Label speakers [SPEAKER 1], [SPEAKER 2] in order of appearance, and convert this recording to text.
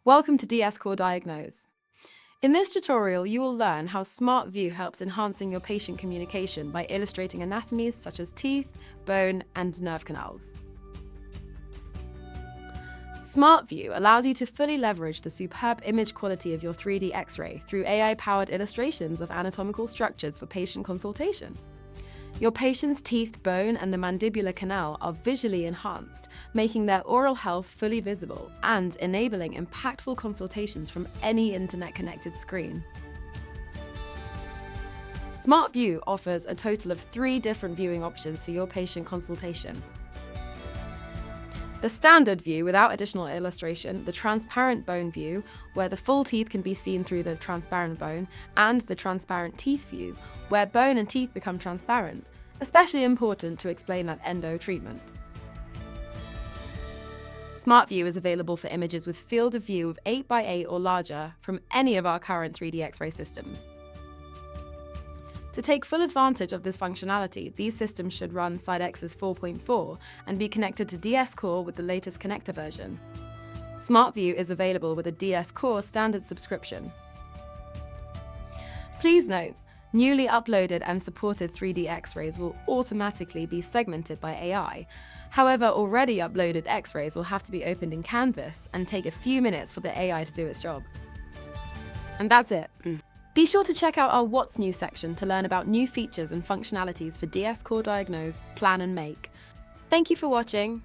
[SPEAKER 1] Welcome to DS Core Diagnose. In this tutorial, you will learn how Smart View helps enhancing your patient communication by illustrating anatomies such as teeth, bone, and nerve canals. Smart View allows you to fully leverage the superb image quality of your 3D X-ray through AI-powered illustrations of anatomical structures for patient consultation. Your patient's teeth, bone, and the mandibular canal are visually enhanced, making their oral health fully visible and enabling impactful consultations from any internet-connected screen. Smart View offers a total of 3 different viewing options for your patient consultation. The standard view without additional illustration, the transparent bone view, where the full teeth can be seen through the transparent bone, and the transparent teeth view, where bone and teeth become transparent, especially important to explain that endo treatment. Smart View is available for images with field of view of 8 by 8 or larger from any of our current 3D X-ray systems. To take full advantage of this functionality, these systems should run Sidex's 4.4 and be connected to DS Core with the latest connector version. Smart View is available with a DS Core standard subscription. Please note, newly uploaded and supported 3D X-rays will automatically be segmented by AI. However, already uploaded X-rays will have to be opened in Canvas and take a few minutes for the AI to do its job. And that's it. Be sure to check out our What's New section to learn about new features and functionalities for DS Core Diagnose, Plan and Make. Thank you for watching.